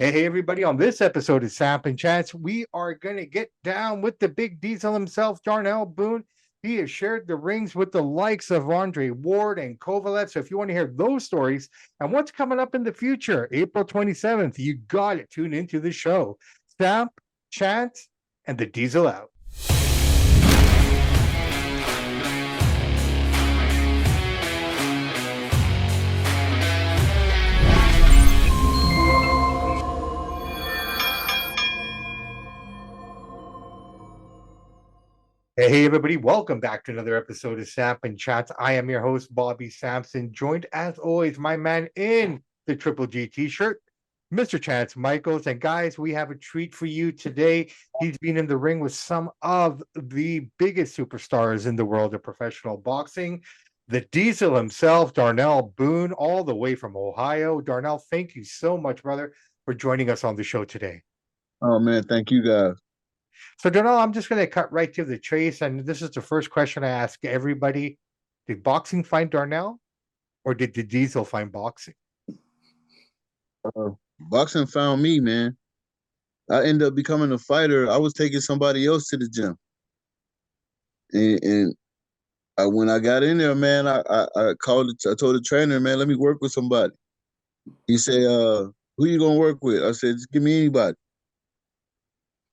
Hey, everybody, on this episode of Samp&Chance, we are going to get down with the big Deezol himself, Darnell Boone. He has shared the rings with the likes of Andre Ward and Kovalev. So if you want to hear those stories and what's coming up in the future, April 27th, you got to tune into the show. Samp&Chance and the Deezol out. Hey, everybody, welcome back to another episode of Samp&Chance. I am your host, Bobby Sampson, joined as always, my man in the Triple G t-shirt, Mr. Chance Michaels. And guys, we have a treat for you today. He's been in the ring with some of the biggest superstars in the world of professional boxing. The Deezol himself, Darnell Boone, all the way from Ohio. Darnell, thank you so much, brother, for joining us on the show today. Oh man, thank you guys. So, Donald, I'm just going to cut right to the chase. And this is the first question I ask everybody. Did boxing find Darnell or did the Deezol find boxing? Boxing found me, man. I ended up becoming a fighter. I was taking somebody else to the gym, and when I got in there, man, I called. I told the trainer, man, let me work with somebody. He said, "Who you gonna work with?" I said, "Just give me anybody."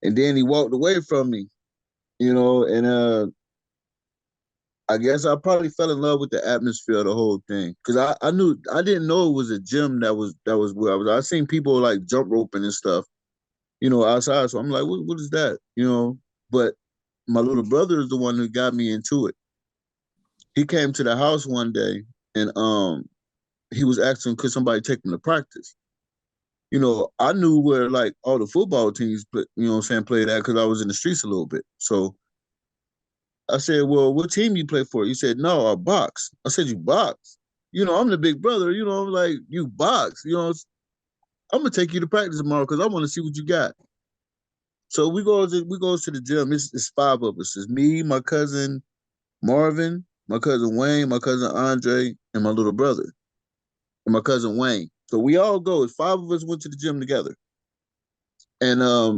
And then he walked away from me, and I guess I probably fell in love with the atmosphere of the whole thing because I didn't know it was a gym that was where I was. I seen people like jump roping and stuff, outside. So I'm like, what is that? But my little brother is the one who got me into it. He came to the house one day and he was asking could somebody take him to practice. I knew where like all the football teams, played at because I was in the streets a little bit. So I said, well, what team you play for? He said, no, I box. I said, you box? I'm the big brother. Like you box. I'm gonna take you to practice tomorrow because I want to see what you got. So we go to the gym. It's five of us. It's me, my cousin Marvin, my cousin Wayne, my cousin Andre, and my little brother, and my cousin Wayne. So we all go. It's five of us went to the gym together. And I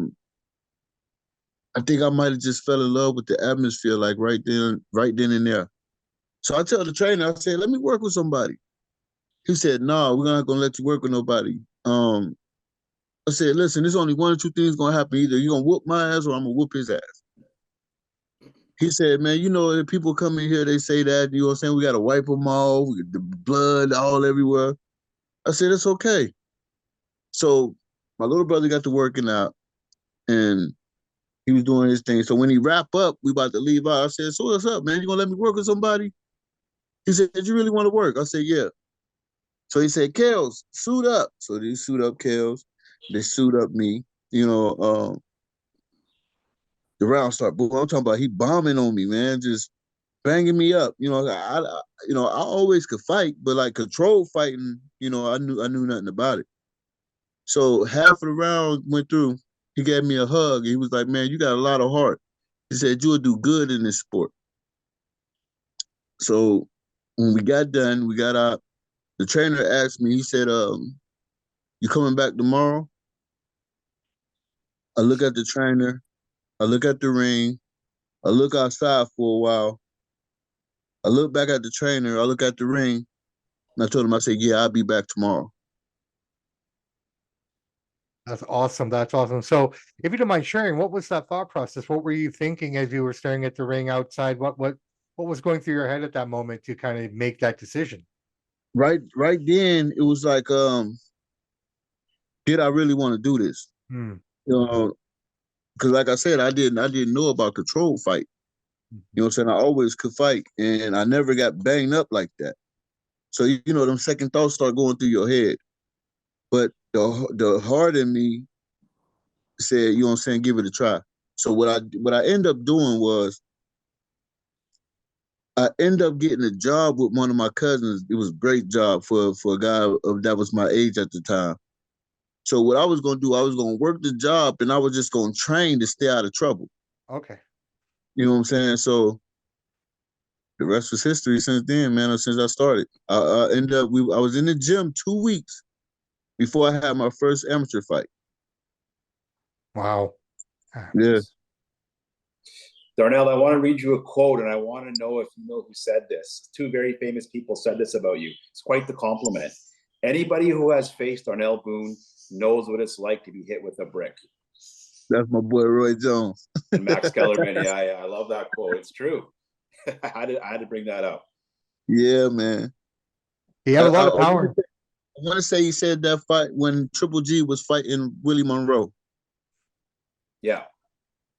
think I might have just fell in love with the atmosphere, like right then and there. So I tell the trainer, I said, let me work with somebody. He said, no, we're not gonna let you work with nobody. I said, listen, there's only one or two things gonna happen. Either you're gonna whoop my ass or I'm gonna whoop his ass. He said, man, if people come in here, they say that, you know what I'm saying? We gotta wipe them all, the blood all everywhere. I said, it's okay. So my little brother got to working out and he was doing his thing. So when he wrap up, we about to leave out. I said, so what's up, man? You gonna let me work with somebody? He said, you really want to work? I said, yeah. So he said, Kels, suit up. So they suit up Kels. They suit up me. The round start. Boom. I'm talking about he bombing on me, man, just banging me up. I always could fight, but like control fighting, I knew nothing about it. So half of the round went through. He gave me a hug. He was like, man, you got a lot of heart. He said, you'll do good in this sport. So when we got done, we got out. The trainer asked me, he said, you coming back tomorrow? I look at the trainer. I look at the ring. I look outside for a while. I look back at the trainer. I look at the ring. And I told him, I said, yeah, I'll be back tomorrow. That's awesome. That's awesome. So, if you don't mind sharing, what was that thought process? What were you thinking as you were staring at the ring outside? What was going through your head at that moment to kind of make that decision? Right then, it was like, did I really want to do this? Hmm. Because like I said, I didn't know about control fight. You know what I'm saying? I always could fight, and I never got banged up like that. So them second thoughts start going through your head. But the heart in me said, you know what I'm saying, give it a try. So what I end up doing was I end up getting a job with one of my cousins. It was a great job for a guy that was my age at the time. So what I was gonna do, I was gonna work the job and I was just gonna train to stay out of trouble. Okay. You know what I'm saying? So the rest was history since then, man. Since I started, I ended up. I was in the gym 2 weeks before I had my first amateur fight. Wow. Yeah. Darnell, I want to read you a quote, and I want to know if you know who said this. Two very famous people said this about you. It's quite the compliment. Anybody who has faced Darnell Boone knows what it's like to be hit with a brick. That's my boy Roy Jones. And Max Kellerman, yeah, I love that quote. It's true. I had to bring that up. Yeah, man. He had a lot of power. I want to say he said that fight when Triple G was fighting Willie Monroe. Yeah.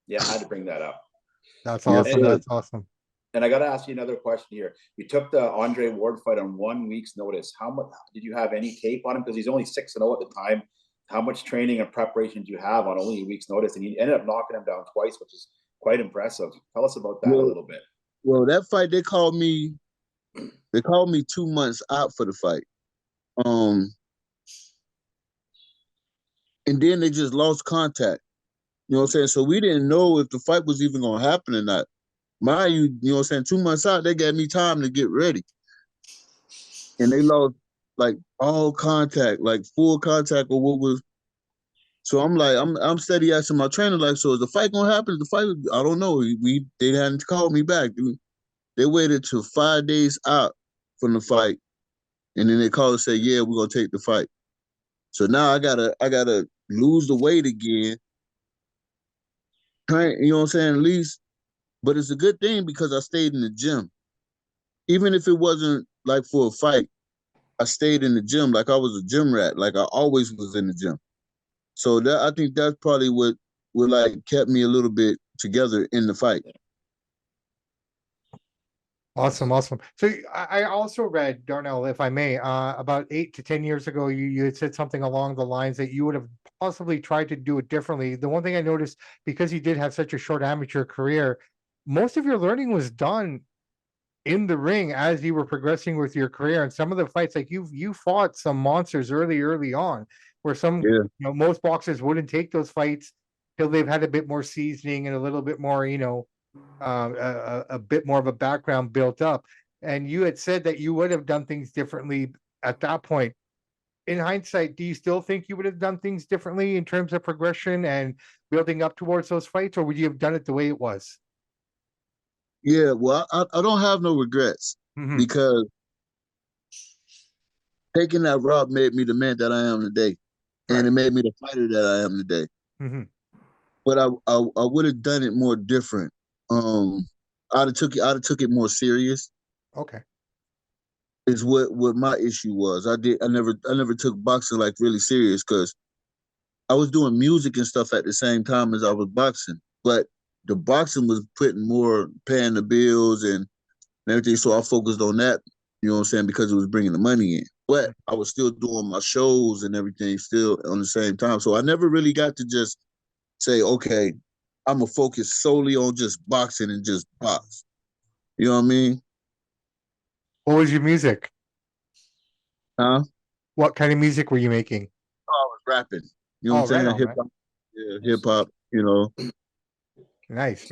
Yeah, I had to bring that up. That's awesome. Yes, That's awesome. And I got to ask you another question here. You took the Andre Ward fight on 1 week's notice. How much did you have any tape on him? Because he's only 6-0 at the time. How much training and preparation do you have on only a week's notice? And you ended up knocking him down twice, which is quite impressive. Tell us about that a little bit. Well, that fight they called me 2 months out for the fight. And then they just lost contact. You know what I'm saying? So we didn't know if the fight was even gonna happen or not. Mind you, you know what I'm saying, 2 months out, they gave me time to get ready. And they lost like all contact, like full contact of what was. So I'm like, I'm steady asking my trainer, like, so is the fight gonna happen? Is the fight, I don't know. They hadn't called me back. They waited till 5 days out from the fight. And then they called and said, yeah, we're gonna take the fight. So now I gotta lose the weight again. You know what I'm saying? At least, but it's a good thing because I stayed in the gym. Even if it wasn't like for a fight, I stayed in the gym like I was a gym rat. Like I always was in the gym. So that I think that's probably what like kept me a little bit together in the fight. Awesome, awesome. So I also read, Darnell, if I may, about 8 to 10 years ago, you had said something along the lines that you would have possibly tried to do it differently. The one thing I noticed, because you did have such a short amateur career, most of your learning was done in the ring as you were progressing with your career. And some of the fights, like you fought some monsters early on, where most boxers wouldn't take those fights till they've had a bit more seasoning and a little bit more, a bit more of a background built up. And you had said that you would have done things differently at that point. In hindsight, do you still think you would have done things differently in terms of progression and building up towards those fights, or would you have done it the way it was? Yeah, well, I don't have no regrets because taking that route made me the man that I am today, and it made me the fighter that I am today. But I would have done it more different. I'd have took it more serious. Okay, is what my issue was. I never took boxing like really serious because I was doing music and stuff at the same time as I was boxing, but the boxing was paying the bills and everything. So I focused on that, you know what I'm saying, because it was bringing the money in. But I was still doing my shows and everything still on the same time. So I never really got to just say, okay, I'm going to focus solely on just boxing and just box. You know what I mean? what was your music? Huh? What kind of music were you making? Oh, I was rapping. You know what I'm saying? Hip hop. Yeah, hip hop, you know. Nice.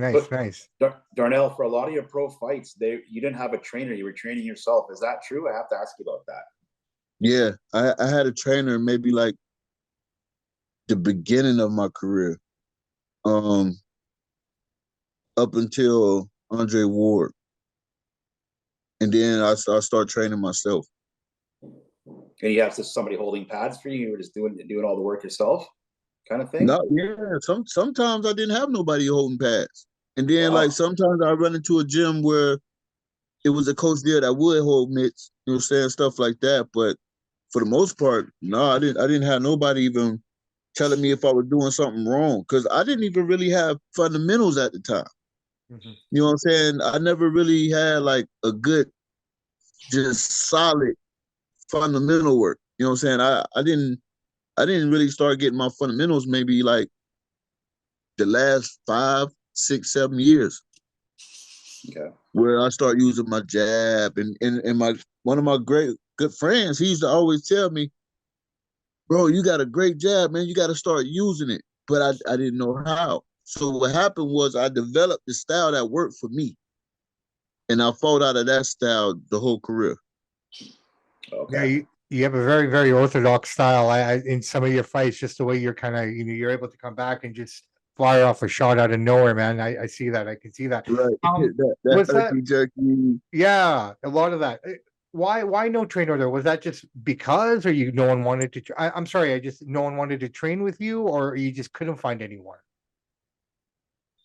Darnell, for a lot of your pro fights, you didn't have a trainer. You were training yourself. Is that true? I have to ask you about that. Yeah, I had a trainer maybe like the beginning of my career, up until Andre Ward, and then I started training myself. And you have somebody holding pads for you. You were just doing all the work yourself, kind of thing. No, yeah. Sometimes I didn't have nobody holding pads, and then like sometimes I run into a gym where it was a coach there that would hold mitts, you know, saying stuff like that. But for the most part, no, I didn't have nobody even telling me if I was doing something wrong because I didn't even really have fundamentals at the time. You know what I'm saying? I never really had like a good, just solid fundamental work. You know what I'm saying? I didn't really start getting my fundamentals maybe like the last 5, 6, 7 years. Okay. Where I start using my jab and my one of my great good friends, he used to always tell me, bro, you got a great jab, man. You got to start using it. But I didn't know how. So what happened was I developed the style that worked for me. And I fought out of that style the whole career. Okay. You have a very, very orthodox style. In some of your fights, just the way you're kind of, you're able to come back and just fire off a shot out of nowhere, man. I see that. I can see that. Right. That Was that? herky jerky. Yeah, a lot of that. Why no trainer there? Was that just because, or no one wanted to? I'm sorry, no one wanted to train with you, or you just couldn't find anyone.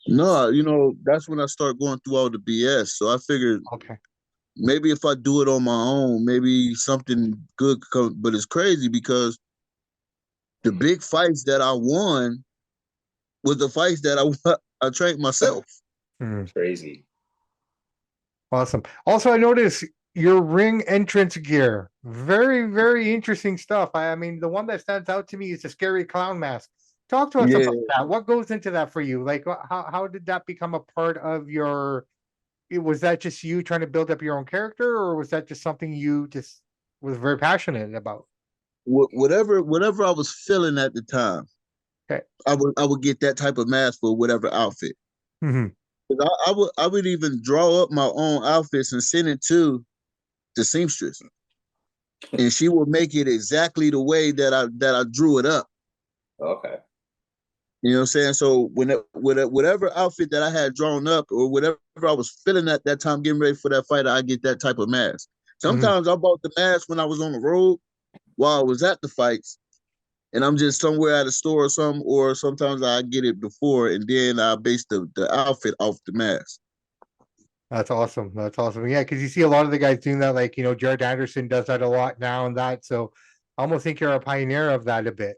No, that's when I start going through all the BS. So I figured Okay. maybe if I do it on my own, maybe something good could come. But it's crazy because the big fights that I won was the fights that I trained myself. Crazy. Awesome. Also, I noticed your ring entrance gear. Very, very interesting stuff. I mean, the one that stands out to me is the scary clown mask. Talk to us Yeah. about that. What goes into that for you? Like, how did that become a part of your? Was that just you trying to build up your own character, or was that just something you just was very passionate about? Whatever I was feeling at the time, Okay. I would get that type of mask for whatever outfit. Mm-hmm. I would even draw up my own outfits and send it to the seamstress, and she would make it exactly the way that I drew it up. Okay. You know what I'm saying? So whatever outfit that I had drawn up or whatever I was feeling at that time, getting ready for that fight, I get that type of mask. Sometimes I bought the mask when I was on the road while I was at the fights, and I'm just somewhere at a store or something, or sometimes I get it before, and then I base the outfit off the mask. That's awesome. That's awesome. Yeah, because you see a lot of the guys doing that. Like, Jared Anderson does that a lot now and that. So I almost think you're a pioneer of that a bit.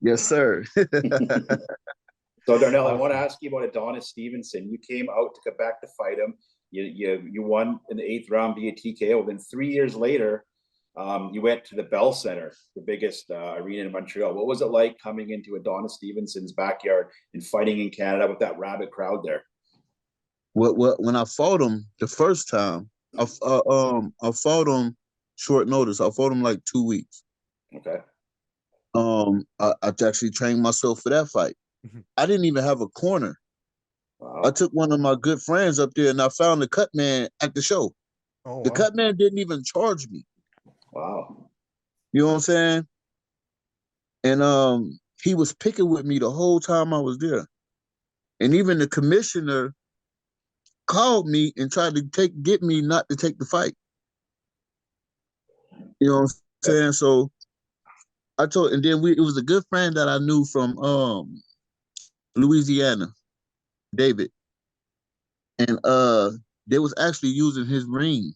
Yes, sir. So Darnell, I want to ask you about Adonis Stevenson. You came out to come back to fight him. You won in the 8th round via TKO. Then 3 years later, you went to the Bell Center, the biggest arena in Montreal. What was it like coming into Adonis Stevenson's backyard and fighting in Canada with that rabid crowd there? When I fought him the first time, I fought him short notice. I fought him like 2 weeks. Okay. I actually trained myself for that fight. I didn't even have a corner. Wow. I took one of my good friends up there, and I found the cut man at the show. Oh, The wow. cut man didn't even charge me. Wow. You know what I'm saying? And he was picking with me the whole time I was there. And even the commissioner called me and tried to get me not to take the fight. You know what I'm saying? So I told, and then it was a good friend that I knew from Louisiana, David. And they was actually using his ring.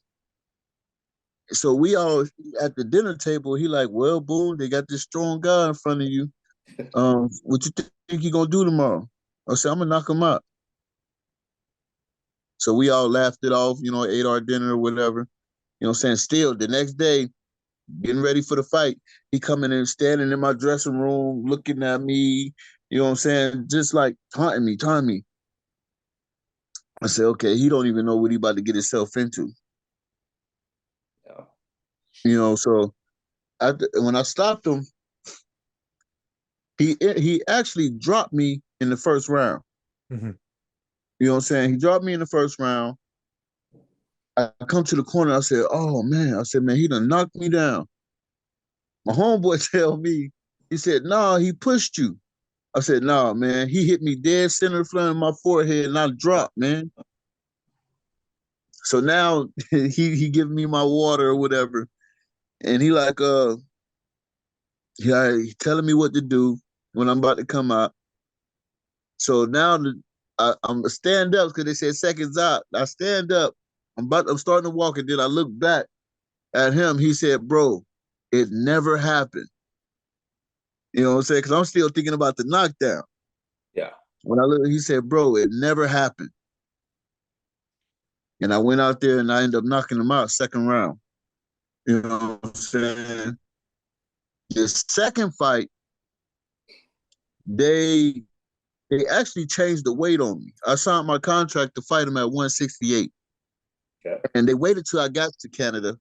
So we all at the dinner table, he like, well, Boone, they got this strong guy in front of you. What you think he gonna do tomorrow? I said, I'm gonna knock him out. So we all laughed it off, ate our dinner or whatever. You know what I'm saying? Still, the next day, getting ready for the fight, he coming in, standing in my dressing room, looking at me, you know what I'm saying? Just like taunting me. I said, okay, he don't even know what he about to get himself into. Yeah. So when I stopped him, he actually dropped me in the first round. Mm-hmm. You know what I'm saying? He dropped me in the first round. I come to the corner. I said, oh, man. I said, man, he done knocked me down. My homeboy tell me, he said, nah, he pushed you. I said, nah, man. He hit me dead center front of my forehead and I dropped, man. So now he giving me my water or whatever. And he like, he telling me what to do when I'm about to come out. So now I'm stand up because they said seconds out. I stand up. I'm starting to walk, and then I look back at him. He said, bro, it never happened. You know what I'm saying? Because I'm still thinking about the knockdown. Yeah. When I look, he said, bro, it never happened. And I went out there and I ended up knocking him out second round. You know what I'm saying? The second fight, they actually changed the weight on me. I signed my contract to fight him at 168. Okay. And they waited till I got to Canada.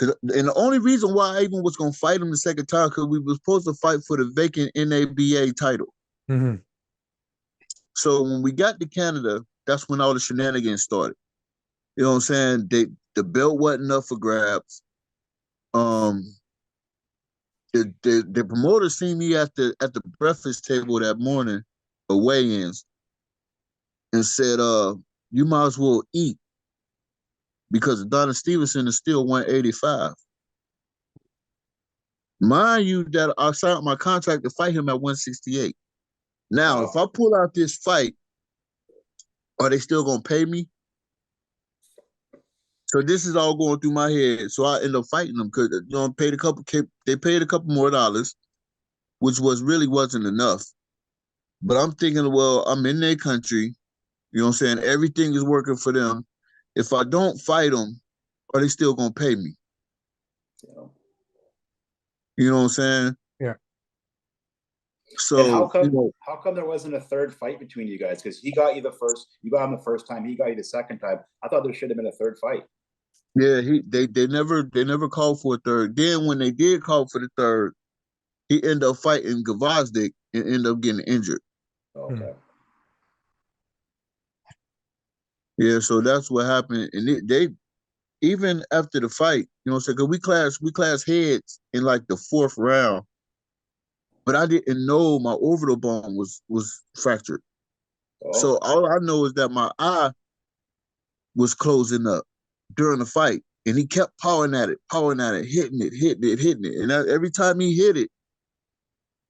And the only reason why I even was going to fight him the second time, because we were supposed to fight for the vacant NABA title. Mm-hmm. So when we got to Canada, that's when all the shenanigans started. You know what I'm saying? The belt wasn't up for grabs. um, the promoter seen me at the breakfast table that morning, a weigh-ins, and said, you might as well eat because Adonis Stevenson is still 185. Mind you, that I signed my contract to fight him at 168. Now, Wow. if I pull out this fight, are they still gonna pay me? So this is all going through my head. So I end up fighting them because they paid a couple more dollars, which really wasn't enough. But I'm thinking, well, I'm in their country. You know what I'm saying? Everything is working for them. If I don't fight them, are they still gonna pay me? Yeah. You know what I'm saying? Yeah. So And how come there wasn't a third fight between you guys? Because he got you the first, you got him the first time, he got you the second time. I thought there should have been a third fight. yeah, they never called for a third. Then when they did call for the third, he ended up fighting Gvozdyk and ended up getting injured. Okay. Yeah, so that's what happened. And they even after the fight, you know what I'm saying? Cause we class heads in like the 4th round, but I didn't know my orbital bone was fractured. Oh. So all I know is that my eye was closing up during the fight, and he kept pawing at it, hitting it, and every time he hit it,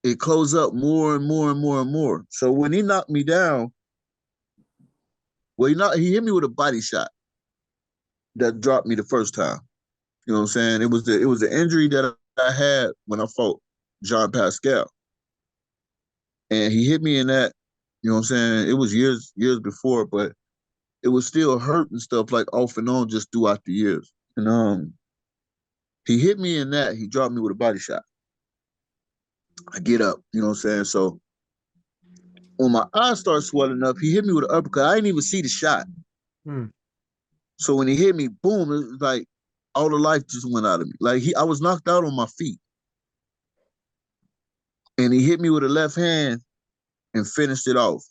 it closed up more and more and more and more. So when he knocked me down, he hit me with a body shot that dropped me the first time. You know what I'm saying? It was the injury that I had when I fought John Pascal, and he hit me in that. You know what I'm saying? It was years before, but it was still hurt and stuff like off and on just throughout the years. And he hit me in that. He dropped me with a body shot. I get up. You know what I'm saying? So when my eyes start swelling up, he hit me with an uppercut. I didn't even see the shot. So when he hit me, boom, it was like all the life just went out of me. Like I was knocked out on my feet. And he hit me with a left hand and finished it off.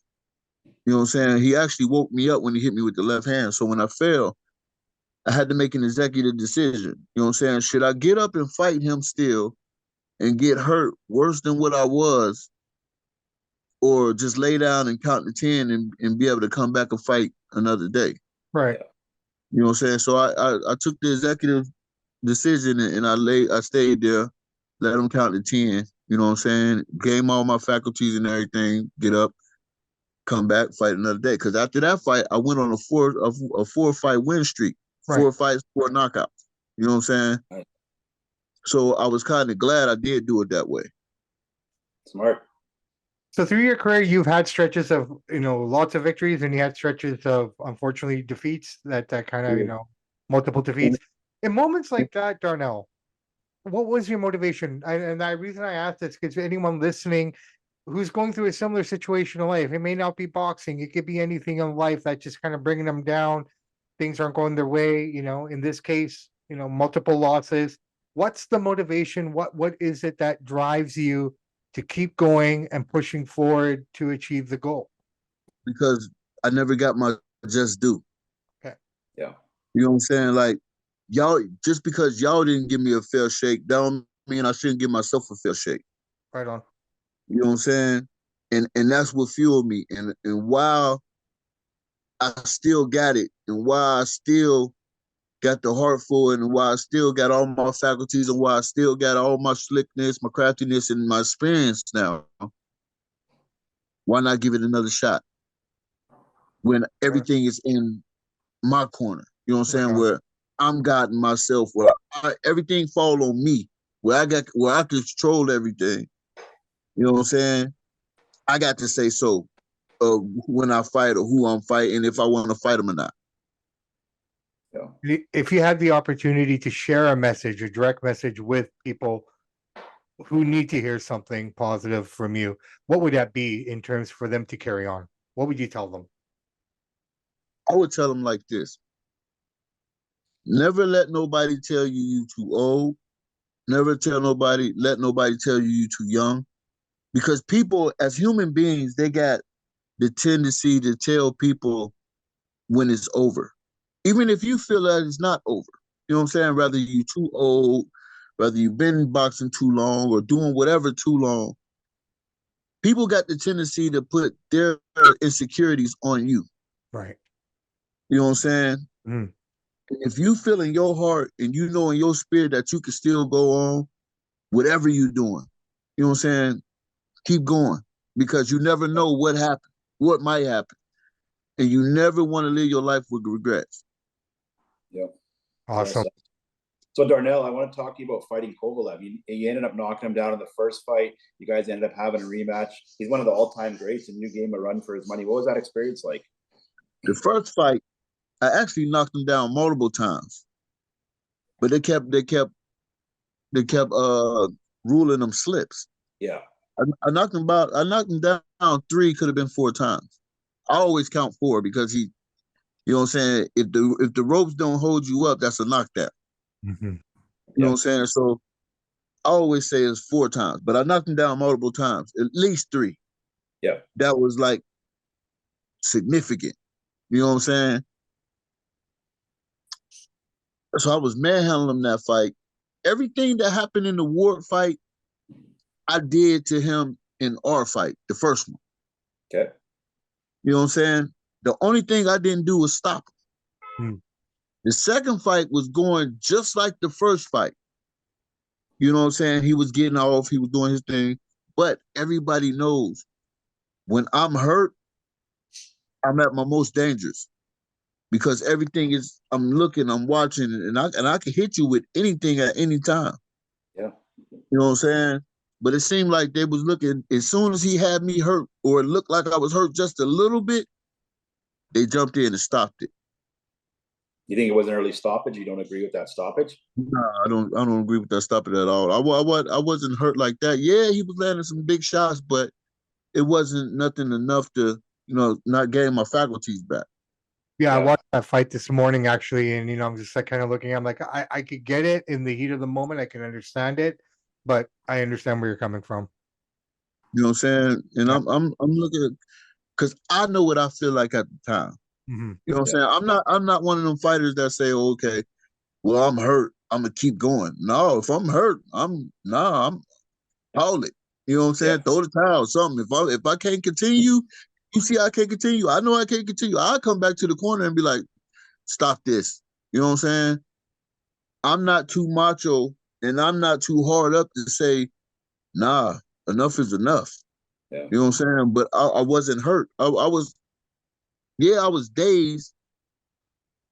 You know what I'm saying? He actually woke me up when he hit me with the left hand. So when I fell, I had to make an executive decision. You know what I'm saying? Should I get up and fight him still and get hurt worse than what I was, or just lay down and count to 10 and be able to come back and fight another day? Right. You know what I'm saying? So I took the executive decision and I stayed there, let him count to 10. You know what I'm saying? Gain all my faculties and everything, get up, come back, fight another day. Because after that fight, I went on a 4-fight win streak, Right. 4 fights, 4 knockouts. You know what I'm saying? Right. So I was kind of glad I did do it that way. Smart. So through your career, you've had stretches of, lots of victories, and you had stretches of, unfortunately, defeats that kind of, multiple defeats. In moments like that, Darnell, what was your motivation? And the reason I ask this, because anyone listening who's going through a similar situation in life, it may not be boxing, it could be anything in life that's just kind of bringing them down. Things aren't going their way, in this case, multiple losses. What's the motivation? What is it that drives you to keep going and pushing forward to achieve the goal? Because I never got my just due. Okay. Yeah. You know what I'm saying? Like, y'all, just because y'all didn't give me a fair shake, that don't mean I shouldn't give myself a fair shake. Right on. You know what I'm saying? And that's what fueled me. And while I still got it, and while I still got the heart for it, and while I still got all my faculties, and while I still got all my slickness, my craftiness, and my experience now, why not give it another shot when everything is in my corner? You know what I'm saying? Where I'm guiding myself, where everything fall on me, where I control everything. You know what I'm saying? I got to say so when I fight or who I'm fighting, if I want to fight them or not. Yeah. If you had the opportunity to share a message, a direct message with people who need to hear something positive from you, what would that be in terms for them to carry on? What would you tell them? I would tell them like this. Never let nobody tell you too old. Never let nobody tell you too young. Because people, as human beings, they got the tendency to tell people when it's over. Even if you feel that it's not over. You know what I'm saying? Rather you too old, whether you've been boxing too long or doing whatever too long, people got the tendency to put their insecurities on you. Right. You know what I'm saying? Mm. If you feel in your heart and you know in your spirit that you can still go on, whatever you're doing, you know what I'm saying? Keep going, because you never know what happened, what might happen. And you never want to live your life with regrets. Yeah. Awesome. So Darnell, I want to talk to you about fighting Kovalev. You ended up knocking him down in the first fight. You guys ended up having a rematch. He's one of the all-time greats, and you gave him a run for his money. What was that experience like? The first fight, I actually knocked him down multiple times, but they kept ruling them slips. Yeah. I knocked him down 3, could have been 4 times. I always count 4 because you know what I'm saying? If the ropes don't hold you up, that's a knockdown. Mm-hmm. You know what I'm saying? So I always say it's 4 times, but I knocked him down multiple times, at least 3. Yeah. That was like significant. You know what I'm saying? So I was manhandling him that fight. Everything that happened in the Ward fight, I did to him in our fight, the first one. Okay. You know what I'm saying? The only thing I didn't do was stop him. Hmm. The second fight was going just like the first fight. You know what I'm saying? He was getting off, he was doing his thing. But everybody knows when I'm hurt, I'm at my most dangerous. Because everything is, I'm looking, I'm watching, and I can hit you with anything at any time. Yeah. You know what I'm saying? But it seemed like they was looking, as soon as he had me hurt, or it looked like I was hurt just a little bit, they jumped in and stopped it. You think it was an early stoppage? You don't agree with that stoppage? No, I don't agree with that stopping at all. I wasn't hurt like that. Yeah, he was landing some big shots, but it wasn't nothing enough to, not gain my faculties back. Yeah, I watched that fight this morning actually, and I'm just like kind of looking. I'm like, I could get it in the heat of the moment. I can understand it, but I understand where you're coming from. You know what I'm saying? And Yeah. I'm looking at, because I know what I feel like at the time. Mm-hmm. You know what I'm saying? I'm not one of them fighters that say, oh, okay, well, I'm hurt, I'm gonna keep going. No, if I'm hurt, I'm call it. You know what I'm saying? Yeah. Throw the towel, something. If I can't continue, you see I can't continue. I know I can't continue. I'll come back to the corner and be like, stop this. You know what I'm saying? I'm not too macho and I'm not too hard up to say, nah, enough is enough. Yeah. You know what I'm saying? But I wasn't hurt. I was dazed,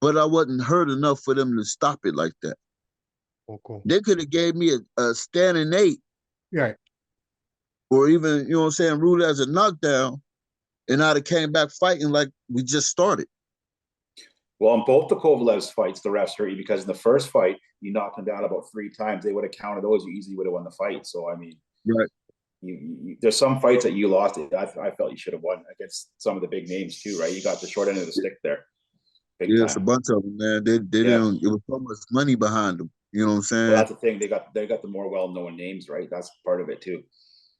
but I wasn't hurt enough for them to stop it like that. Oh, cool. They could have gave me a standing 8. Yeah. Or even, you know what I'm saying, ruled as a knockdown, and I'd have came back fighting like we just started. Well, in both the Kovalev's fights, the refs hurt you because in the first fight, you knocked him down about 3 times. They would have counted those. You easily would have won the fight. So, I mean, right. There's some fights that you lost. I felt you should have won against some of the big names too, right? You got the short end of the stick there. Yeah, it's a bunch of them, man. They didn't. It was so much money behind them. You know what I'm saying? Well, that's the thing. They got the more well-known names, right? That's part of it too.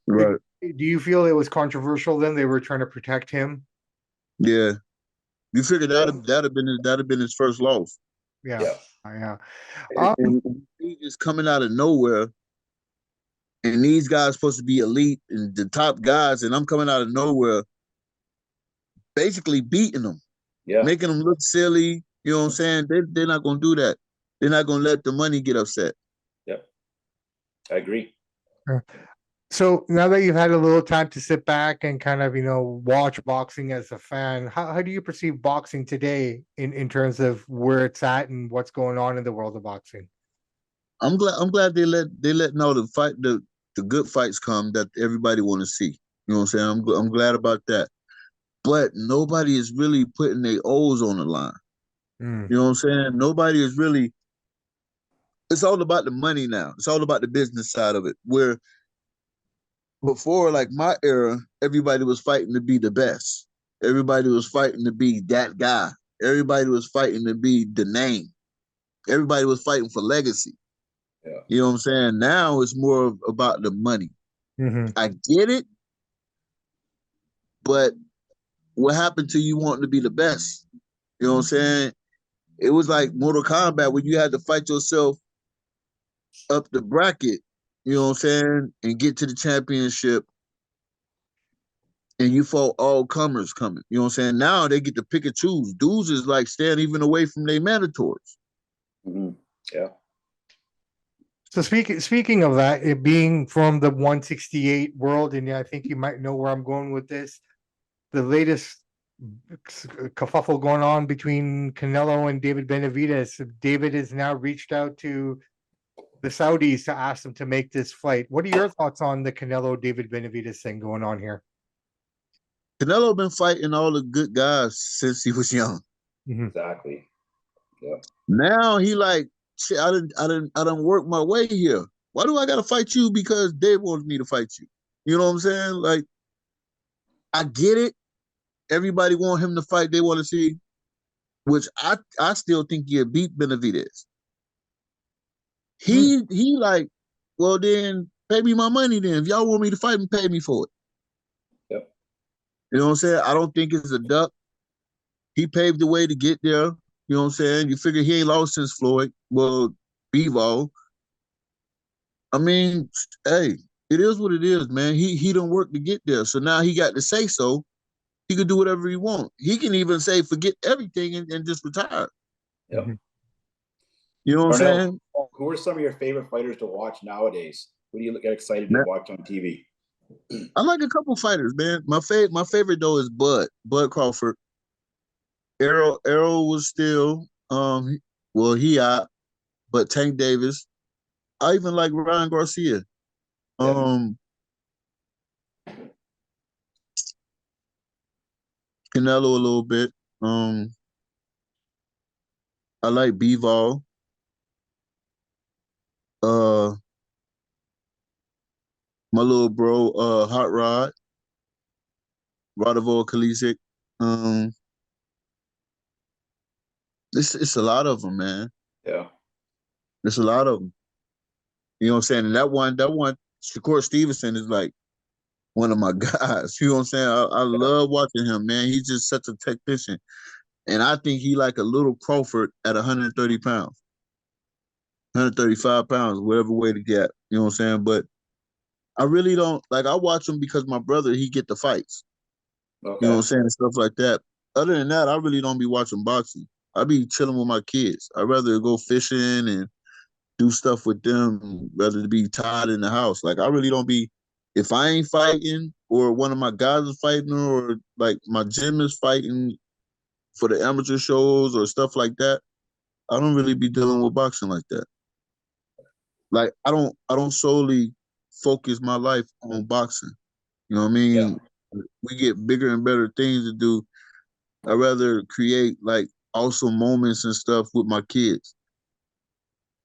Right. Do you feel it was controversial then? They were trying to protect him? Yeah. You figured that'd have been his first loss. Yeah. Yeah. And he is coming out of nowhere, and these guys supposed to be elite and the top guys, and I'm coming out of nowhere, basically beating them, making them look silly. You know what I'm saying? They're not gonna do that. They're not gonna let the money get upset. Yep, I agree. So now that you've had a little time to sit back and kind of, watch boxing as a fan, how do you perceive boxing today in terms of where it's at and what's going on in the world of boxing? I'm glad they let know the good fights come that everybody want to see. You know what I'm saying? I'm glad about that. But nobody is really putting their O's on the line. You know what I'm saying? Nobody is really. It's all about the money now. It's all about the business side of it. Where before, like my era, everybody was fighting to be the best. Everybody was fighting to be that guy. Everybody was fighting to be the name. Everybody was fighting for legacy. Yeah. You know what I'm saying? Now it's more about the money. Mm-hmm. I get it, but what happened to you wanting to be the best? You know what I'm saying? It was like Mortal Kombat when you had to fight yourself up the bracket, you know what I'm saying, and get to the championship, and you fought all comers coming. You know what I'm saying? Now they get to pick and choose. Dudes is like staying even away from their mandatories. Mm-hmm. Yeah. So speaking of that, it being from the 168 world, and I think you might know where I'm going with this. The latest kerfuffle going on between Canelo and David Benavidez. David has now reached out to the Saudis to ask them to make this fight. What are your thoughts on the Canelo David Benavidez thing going on here? Canelo been fighting all the good guys since he was young. Mm-hmm. Exactly. Yeah. Now he like, shit, I didn't work my way here. Why do I gotta fight you because they wanted me to fight you? You know what I'm saying? Like, I get it. Everybody want him to fight. They want to see, which I still think he'll beat Benavidez. He like, well then pay me my money then. If y'all want me to fight, pay me for it. Yep. You know what I'm saying? I don't think it's a duck. He paved the way to get there. You know what I'm saying? You figure he ain't lost since Floyd. Well, Deezol. I mean, hey, it is what it is, man. He done work to get there. So now he got to say so. He could do whatever he want. He can even say forget everything and just retire. Yep. Mm-hmm. You know what I'm Darnell, saying? who are some of your favorite fighters to watch nowadays? Who do you get excited to Man, watch on TV? I like a couple fighters, man. My favorite though is Bud Crawford. Arrow was still well he out, but Tank Davis. I even like Ryan Garcia. Yeah. Canelo a little bit. I like Bivol. My little bro, Hot Rod, Radivor Kalisic. It's a lot of them, man. Yeah. There's a lot of them. You know what I'm saying? And that one, Shakur Stevenson is like one of my guys. You know what I'm saying? I love watching him, man. He's just such a technician. And I think he like a little Crawford at 130 pounds, 135 pounds, whatever way to get. You know what I'm saying? But I really don't like. I watch him because my brother he get the fights. Okay. You know what I'm saying? Stuff like that. Other than that, I really don't be watching boxing. I be chilling with my kids. I'd rather go fishing and do stuff with them rather than be tied in the house. Like I really don't be. If I ain't fighting or one of my guys is fighting or like my gym is fighting for the amateur shows or stuff like that, I don't really be dealing with boxing like that. Like I don't solely focus my life on boxing. You know what I mean? Yeah. We get bigger and better things to do. I'd rather create like awesome moments and stuff with my kids.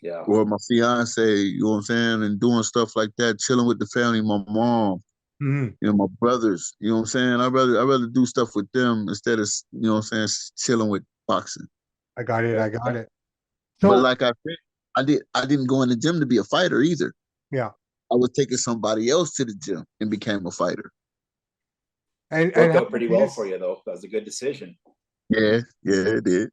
Yeah. Or my fiance, you know what I'm saying? And doing stuff like that, chilling with the family, my mom, Mm-hmm. you know, my brothers, you know what I'm saying? I'd rather do stuff with them instead of, you know what I'm saying, chilling with boxing. I got it. But So like I said, I didn't go in the gym to be a fighter either. yeah, I was taking somebody else to the gym and became a fighter. and Worked how out pretty well for you though. That was a good decision. Yeah, it did.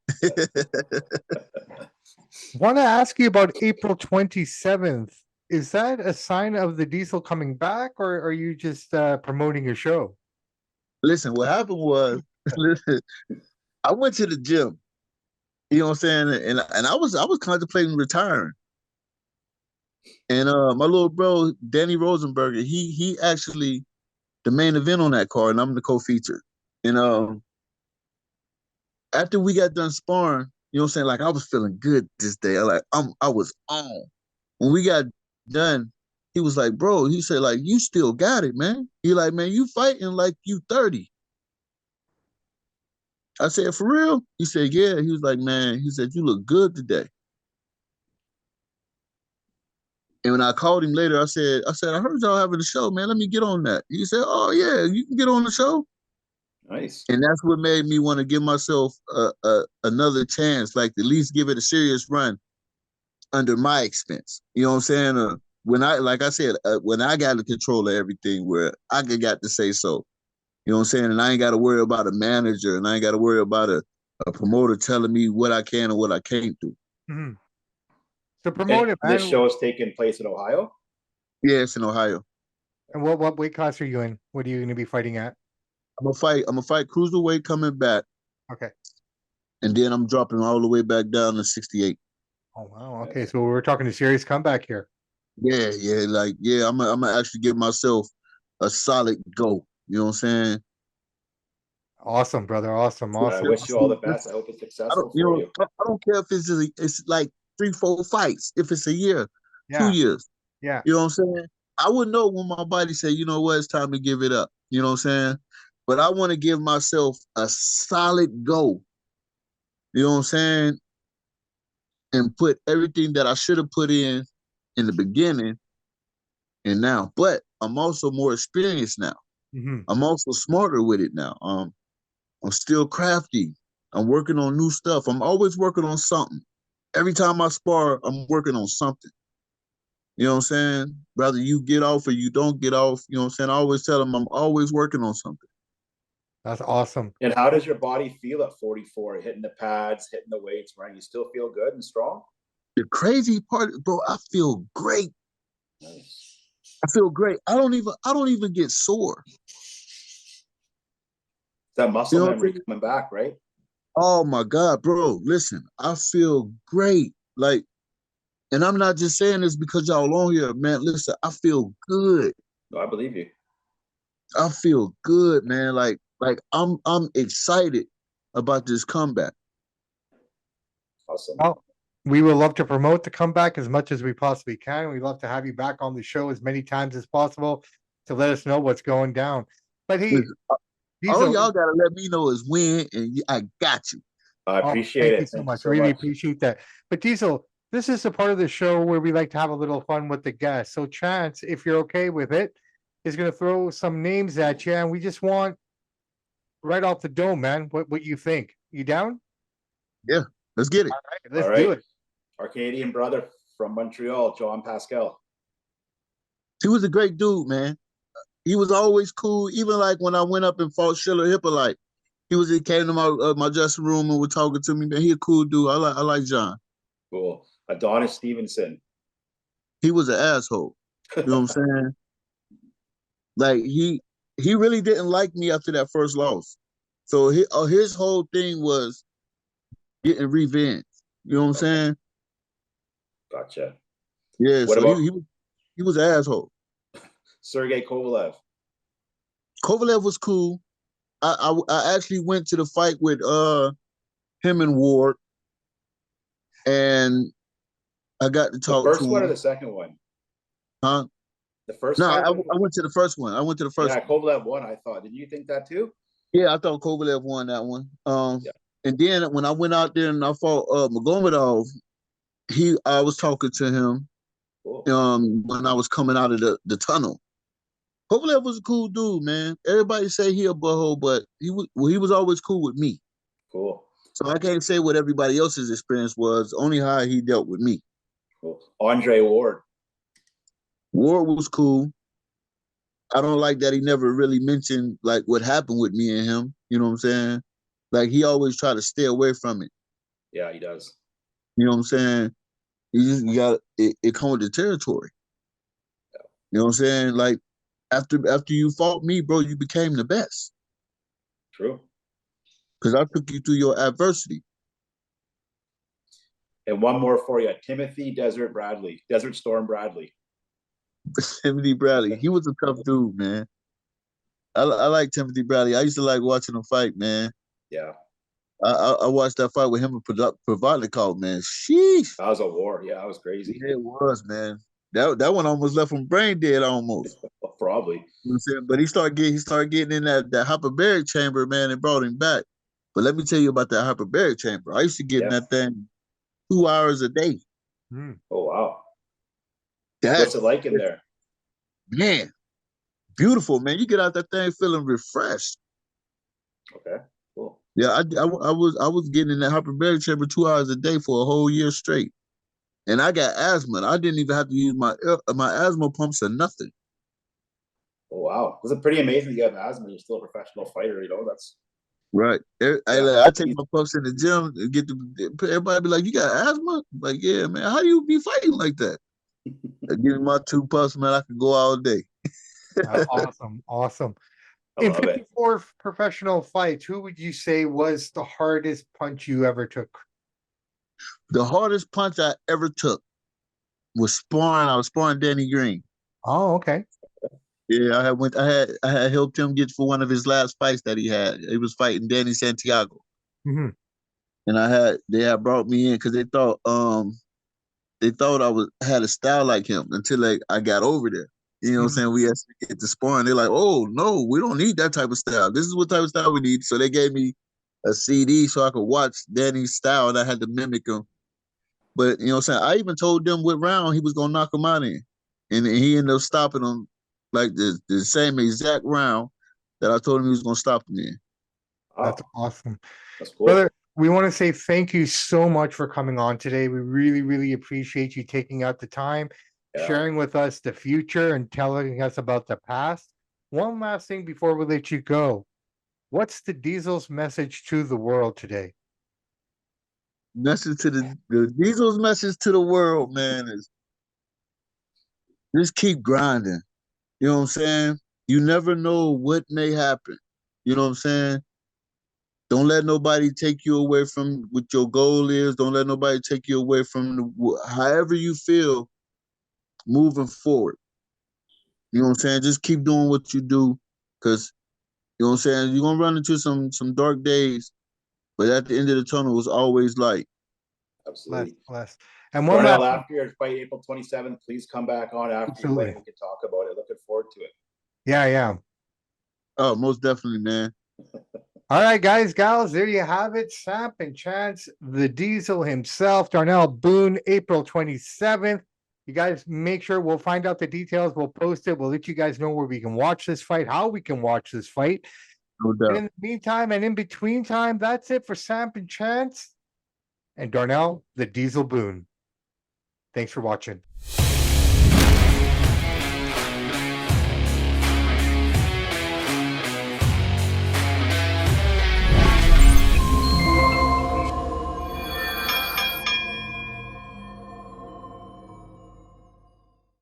Want to ask you about April 27th. Is that a sign of the Deezol coming back, or are you just promoting your show? Listen, what happened was, listen, I went to the gym. You know what I'm saying? And I was contemplating retiring. And my little bro, Danny Rosenberger, he actually the main event on that card, and I'm the co-feature. And after we got done sparring, you know what I'm saying? Like I was feeling good this day. I was on. When we got done, he was like, bro, he said, like, you still got it, man. He like, man, you fighting like you 30. I said, for real? He said, yeah. He was like, man, he said, you look good today. And when I called him later, I said, I heard y'all having a show, man. Let me get on that. He said, oh yeah, you can get on the show. Nice. And that's what made me want to give myself another chance, like at least give it a serious run under my expense. You know what I'm saying? When I, like I said, when I got the control of everything, where I got to say so. You know what I'm saying? And I ain't got to worry about a manager, and I ain't got to worry about a promoter telling me what I can and what I can't do. Mm-hmm. So promote it, This man. show is taking place in Ohio. Yeah, it's in Ohio. And what weight class are you in? What are you going to be fighting at? I'm gonna fight cruiserweight coming back, Okay. and then I'm dropping all the way back down to 68. Oh wow. Okay, so we're talking a serious comeback here. Yeah, I'm gonna actually give myself a solid go. You know what I'm saying? Awesome, brother. Awesome. I Awesome. wish you all the best. I hope it's I successful don't, you for know, you. I don't care if it's like 3, 4 fights. If it's a year, Yeah. 2 years, Yeah. you know what I'm saying? I would know when my body say, you know what, it's time to give it up. You know what I'm saying? But I want to give myself a solid go. You know what I'm saying? And put everything that I should have put in the beginning and now. But I'm also more experienced now. Mm-hmm. I'm also smarter with it now. I'm still crafty. I'm working on new stuff. I'm always working on something. Every time I spar, I'm working on something. You know what I'm saying? Whether you get off or you don't get off, you know what I'm saying? I always tell them I'm always working on something. That's awesome. And how does your body feel at 44? Hitting the pads, hitting the weights, right? You still feel good and strong? The crazy part, bro, I feel great. Nice. I feel great. I don't even get sore. That muscle You know what I'm memory saying? coming back, right? Oh my God, bro. Listen, I feel great. Like, and I'm not just saying this because y'all on here, man. Listen, I feel good. No, I believe you. I feel good, man. Like I'm excited about this comeback. Awesome. Well, we will love to promote the comeback as much as we possibly can. We'd love to have you back on the show as many times as possible to let us know what's going down. But Listen, these all are y'all gotta let me know is when, and I got you. I oh, appreciate thank you it. so Thank you much. so Really much. appreciate that. But Deezol, this is the part of the show where we like to have a little fun with the guests. So Chance, if you're okay with it, is going to throw some names at you, and we just want right off the dome, man, what you think. You down? Yeah, let's get it. All right, let's All do right. it. Our Canadian brother from Montreal, John Pascal. He was a great dude, man. He was always cool. Even like when I went up and fought Schiller Hippolyte, he came to my dressing room and was talking to me. Man, he a cool dude. I like John. Cool. Adonis Stevenson. He was an asshole. You know what I'm saying? Like he really didn't like me after that first loss. So his whole thing was getting revenge. You know what I'm saying? Gotcha. Yeah. What So about he was an asshole. Sergey Kovalev? Kovalev was cool. I actually went to the fight with him and Ward, and I got to The talk first to one or him. the second one? Huh? The first No, fight? I went to the first one. I went to the first Yeah, one. Kovalev won, I thought. Did you think that too? Yeah, I thought Kovalev won that one. Yeah. And then when I went out there and I fought Magomedov, I was talking to him Cool. when I was coming out of the tunnel. Kovalev was a cool dude, man. Everybody say he a butthole, but he was always cool with me. Cool. So I can't say what everybody else's experience was, only how he dealt with me. Cool. Andre Ward. Ward was cool. I don't like that he never really mentioned like what happened with me and him. You know what I'm saying? Like he always tried to stay away from it. Yeah, he does. You know what I'm saying? You got it come with the territory. You know what I'm saying? Like after you fought me, bro, you became the best. True. Because I took you through your adversity. And one more for you. Timothy Desert Storm Bradley. Timothy Bradley. He was a tough dude, man. I like Timothy Bradley. I used to like watching him fight, man. Yeah. I watched that fight with him and Provodnikov, man. Sheesh. That was a war. Yeah, that was crazy. Yeah, it was, man. That one almost left him brain dead almost. Probably. You know what I'm saying? But he started getting in that hyperbaric chamber, man, and brought him back. But let me tell you about that hyperbaric chamber. I used to get in that thing 2 hours a day. Oh wow. That's What's it like in there? Man, beautiful, man. You get out that thing feeling refreshed. Okay, cool. Yeah, I was getting in that hyperbaric chamber 2 hours a day for a whole year straight, and I got asthma. And I didn't even have to use my asthma pumps or nothing. Oh wow, it's pretty amazing. You have asthma. You're still a professional fighter. You know that's. Right. I take my puffs in the gym and get everybody be like, you got asthma? Like, yeah, man. How do you be fighting like that? I give me my 2 puffs, man. I can go all day. Awesome. Awesome. I In love it. 54 professional fights, who would you say was the hardest punch you ever took? The hardest punch I ever took was sparring. I was sparring Danny Green. Oh, okay. Yeah, I had helped him get for one of his last fights that he had. He was fighting Danny Santiago. Hmm. And they had brought me in because they thought I had a style like him until I got over there. You know what I'm saying? We actually get to sparring. They're like, oh no, we don't need that type of style. This is what type of style we need. So they gave me a CD so I could watch Danny's style and I had to mimic him. But you know what I'm saying? I even told them what round he was gonna knock him out in. And he ended up stopping him like the same exact round that I told him he was gonna stop him in. Wow, That's awesome. that's cool. Brother, we want to say thank you so much for coming on today. We really, really appreciate you taking out the time, Yeah. sharing with us the future and telling us about the past. One last thing before we let you go. What's the Deezol's message to the world today? Message to the Deezol's message to the world, man, is just keep grinding. You know what I'm saying? You never know what may happen. You know what I'm saying? Don't let nobody take you away from what your goal is. Don't let nobody take you away from however you feel moving forward. You know what I'm saying? Just keep doing what you do, because you know what I'm saying. You're gonna run into some dark days, but at the end of the tunnel is always light. Absolutely. Bless. And one Darnell, last after your fight April 27th, please come back on after your Absolutely. fight. We can talk about it. Looking forward to it. Yeah. Oh, most definitely, man. All right, guys, gals, there you have it. Samp&Chance, the Deezol himself, Darnell Boone, April 27th. You guys make sure we'll find out the details. We'll post it. We'll let you guys know where we can watch this fight, how we can watch this fight. No And doubt. in the meantime and in between time, that's it for Samp&Chance and Darnell, the Deezol Boone. Thanks for watching.